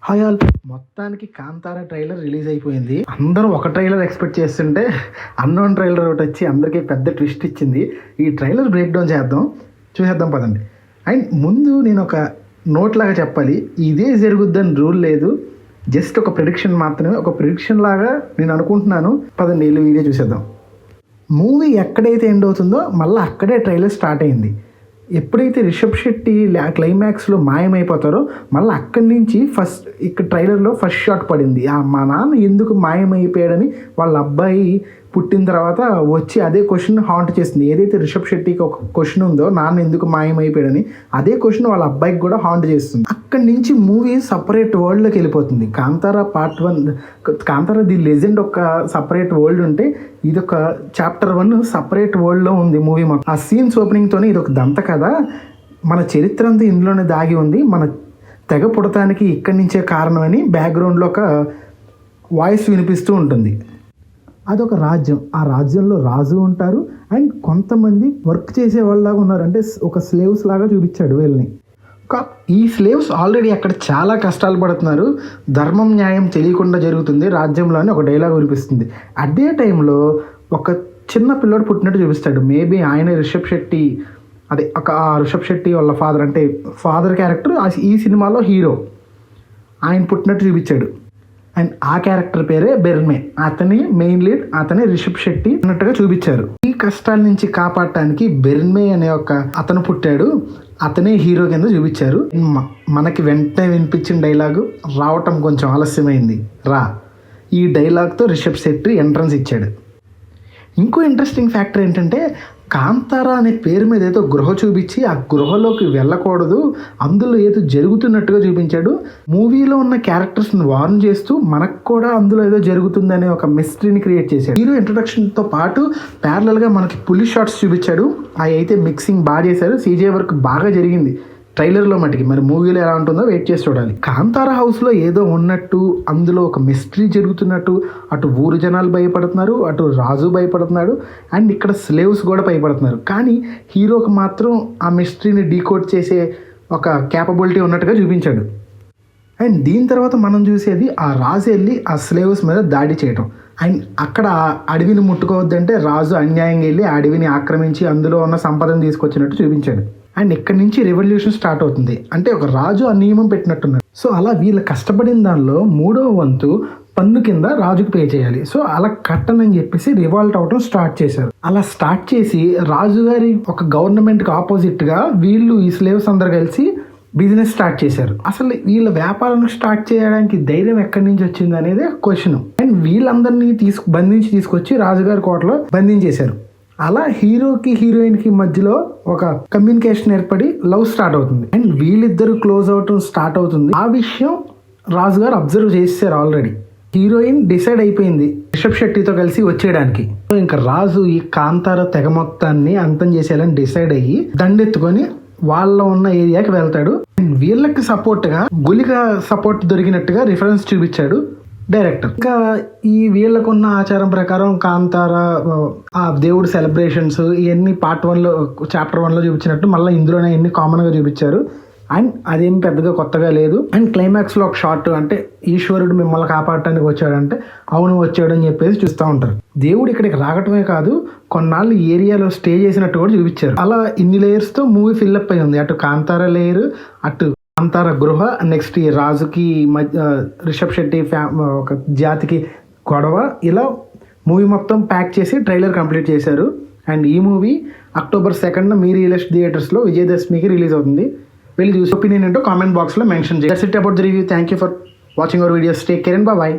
Hi all, మొత్తానికి Kantara trailer release అయిపోయింది. అందరూ ఒక ట్రైలర్ ఎక్స్పెక్ట్ చేస్తుంటే అన్నోన్ ట్రైలర్ ఒకటి వచ్చి అందరికీ పెద్ద ట్విస్ట్ ఇచ్చింది. ఈ ట్రైలర్ బ్రేక్ డౌన్ చూసేద్దాం పదండి. అండ్ ముందు నేను ఒక నోట్ లాగా చెప్పాలి, ఇదే జరుగుద్దని రూల్ లేదు, జస్ట్ ఒక ప్రిడిక్షన్ మాత్రమే. ఒక ప్రిడిక్షన్ లాగా నేను అనుకుంటున్నాను. పదండి వీళ్ళు వీడియో చూసేద్దాం. మూవీ ఎక్కడైతే ఎండ్ అవుతుందో మళ్ళీ అక్కడే ట్రైలర్ స్టార్ట్ అయింది. ఎప్పుడైతే రిషబ్ శెట్టి క్లైమాక్స్లో మాయమైపోతారో మళ్ళీ అక్కడి నుంచి ఇక్కడ ట్రైలర్లో ఫస్ట్ షాట్ పడింది. మా నాన్న ఎందుకు మాయమైపోయాడని వాళ్ళ అబ్బాయి పుట్టిన తర్వాత వచ్చి అదే క్వశ్చన్ హాంట్ చేస్తుంది. ఏదైతే రిషబ్ శెట్టికి ఒక క్వశ్చన్ ఉందో నాన్న ఎందుకు మాయమైపోయాడని, అదే క్వశ్చన్ వాళ్ళ అబ్బాయికి కూడా హాంట్ చేస్తుంది. అక్కడి నుంచి మూవీ సపరేట్ వరల్డ్లోకి వెళ్ళిపోతుంది. Kantara part 1, Kantara the legend ఒక సపరేట్ వరల్డ్ ఉంటే ఇదొక చాప్టర్ 1 సపరేట్ వరల్డ్లో ఉంది మూవీ మొత్తం. ఆ సీన్స్ ఓపెనింగ్తోనే ఇదొక దంత కథ, మన చరిత్ర అంతా ఇందులోనే దాగి ఉంది, మన తెగ పుడటానికి ఇక్కడి నుంచే కారణమని బ్యాక్గ్రౌండ్లో ఒక వాయిస్ వినిపిస్తూ ఉంటుంది. అదొక రాజ్యం, ఆ రాజ్యంలో రాజు ఉంటారు అండ్ కొంతమంది వర్క్ చేసే వాళ్ళలాగా ఉన్నారు, అంటే ఒక స్లేవ్స్ లాగా చూపించాడు వీళ్ళని. ఈ స్లేవ్స్ ఆల్రెడీ అక్కడ చాలా కష్టాలు పడుతున్నారు, ధర్మం న్యాయం తెలియకుండా జరుగుతుంది రాజ్యంలో అని ఒక డైలాగ్ వినిపిస్తుంది. అదే టైంలో ఒక చిన్న పిల్లోడు పుట్టినట్టు చూపిస్తాడు. మేబీ ఆయన రిషబ్ శెట్టి, రిషబ్ శెట్టి వాళ్ళ ఫాదర్, అంటే ఫాదర్ క్యారెక్టర్ ఈ సినిమాలో హీరో, ఆయన పుట్టినట్టు చూపించాడు. అండ్ ఆ క్యారెక్టర్ పేరే బెర్మే, అతని మెయిన్ లీడ్, అతని రిషబ్ శెట్టి అన్నట్టుగా చూపించారు. ఈ కష్టాల నుంచి కాపాడటానికి బెర్మే అనే ఒక అతను పుట్టాడు, అతనే హీరో కింద చూపించారు. మనకి వెంటనే వినిపించిన డైలాగు రావటం కొంచెం ఆలస్యమైంది రా, ఈ డైలాగ్తో రిషబ్ శెట్టి ఎంట్రన్స్ ఇచ్చాడు. ఇంకో ఇంట్రెస్టింగ్ ఫ్యాక్టర్ ఏంటంటే, కాంతారా అనే పేరు మీద ఏదో గృహ చూపించి ఆ గృహలోకి వెళ్ళకూడదు, అందులో ఏదో జరుగుతున్నట్టుగా చూపించాడు. మూవీలో ఉన్న క్యారెక్టర్స్ని వార్న్ చేస్తూ మనకు కూడా అందులో ఏదో జరుగుతుందనే ఒక మిస్టరీని క్రియేట్ చేశాడు. హీరో ఇంట్రొడక్షన్తో పాటు ప్యారలల్గా మనకి పులి షాట్స్ చూపించాడు. అవి అయితే మిక్సింగ్ బాగా చేశారు, సీజే వర్క్ బాగా జరిగింది ట్రైలర్లో మటుకి. మరి మూవీలో ఎలా ఉంటుందో వెయిట్ చేసి చూడాలి. కాంతారా హౌస్లో ఏదో ఉన్నట్టు, అందులో ఒక మిస్టరీ జరుగుతున్నట్టు, అటు ఊరు జనాలు భయపడుతున్నారు, అటు రాజు భయపడుతున్నాడు, అండ్ ఇక్కడ స్లేవ్స్ కూడా భయపడుతున్నారు. కానీ హీరోకి మాత్రం ఆ మిస్టరీని డీకోడ్ చేసే ఒక క్యాపబిలిటీ ఉన్నట్టుగా చూపించాడు. అండ్ దీని తర్వాత మనం చూసేది ఆ రాజు వెళ్ళి ఆ స్లేవ్స్ మీద దాడి చేయటం. అండ్ అక్కడ అడవిని ముట్టుకోవద్దంటే రాజు అన్యాయంగా వెళ్ళి ఆ అడవిని ఆక్రమించి అందులో ఉన్న సంపదను తీసుకొచ్చినట్టు చూపించాడు. అండ్ ఇక్కడి నుంచి రెవల్యూషన్ స్టార్ట్ అవుతుంది, అంటే ఒక రాజు ఆ నియమం పెట్టినట్టున్నాడు. సో అలా వీళ్ళు కష్టపడిన దానిలో 3వ వంతు పన్ను కింద రాజుకు పే చేయాలి. సో అలా కట్టనని చెప్పేసి రివాల్ట్ అవటం స్టార్ట్ చేశారు. అలా స్టార్ట్ చేసి రాజుగారి ఒక గవర్నమెంట్కి ఆపోజిట్గా వీళ్ళు ఈ స్లేవ్స్ అందరు కలిసి బిజినెస్ స్టార్ట్ చేశారు. అసలు వీళ్ళ వ్యాపారం స్టార్ట్ చేయడానికి ధైర్యం ఎక్కడి నుంచి వచ్చింది అనేది క్వశ్చన్. అండ్ వీళ్ళందరినీ బంధించి తీసుకొచ్చి రాజుగారి కోటలో బంధించేశారు. అలా హీరోకి హీరోయిన్కి మధ్యలో ఒక కమ్యూనికేషన్ ఏర్పడి లవ్ స్టార్ట్ అవుతుంది. అండ్ వీళ్ళిద్దరు క్లోజ్ అవటం స్టార్ట్ అవుతుంది. ఆ విషయం రాజుగారు అబ్జర్వ్ చేశారు ఆల్రెడీ. హీరోయిన్ డిసైడ్ అయిపోయింది రిషబ్ శెట్టితో కలిసి వచ్చేయడానికి. సో ఇంకా రాజు ఈ కాంతారా తెగ మొత్తాన్ని అంతం చేసేయాలని డిసైడ్ అయ్యి దండెత్తుకొని వాళ్ళ ఉన్న ఏరియాకి వెళ్తాడు. వీళ్ళకి సపోర్ట్గా గులిగా సపోర్ట్ దొరికినట్టుగా రిఫరెన్స్ చూపించాడు డైరెక్టర్. ఇంకా ఈ వీళ్ళకున్న ఆచారం ప్రకారం కాంతారా ఆ దేవుడు సెలబ్రేషన్స్ ఇవన్నీ పార్ట్ 1లో చాప్టర్ 1లో చూపించినట్టు మళ్ళీ ఇందులోనే ఎన్ని కామన్గా చూపించారు. అండ్ అదేం పెద్దగా కొత్తగా లేదు. అండ్ క్లైమాక్స్లో ఒక షార్ట్, అంటే ఈశ్వరుడు మిమ్మల్ని కాపాడటానికి వచ్చాడంటే అవును వచ్చాడు అని చెప్పేసి చూస్తూ ఉంటారు. దేవుడు ఇక్కడికి రావటమే కాదు, కొన్నాళ్ళు ఏరియాలో స్టే చేసినట్టు కూడా చూపించారు. అలా ఇన్ని లేయర్స్తో మూవీ ఫిల్అప్ అయి ఉంది. అటు కాంతారా లేయర్, అటు కాంతారా గృహ, నెక్స్ట్ ఈ రాజుకి రిషబ్ శెట్టి ఒక జాతికి గొడవ, ఇలా మూవీ మొత్తం ప్యాక్ చేసి ట్రైలర్ కంప్లీట్ చేశారు. అండ్ ఈ మూవీ October 2nd మీ రియలిస్ట్ థియేటర్స్లో విజయదశమికి రిలీజ్ అవుతుంది. వెళ్ళి చూసి ఒపీనియన్ ఏంటో కామెంట్ బాక్స్లో మెన్షన్ చేయండి. That's it about the review. Thank you for watching our videos. Take care and by.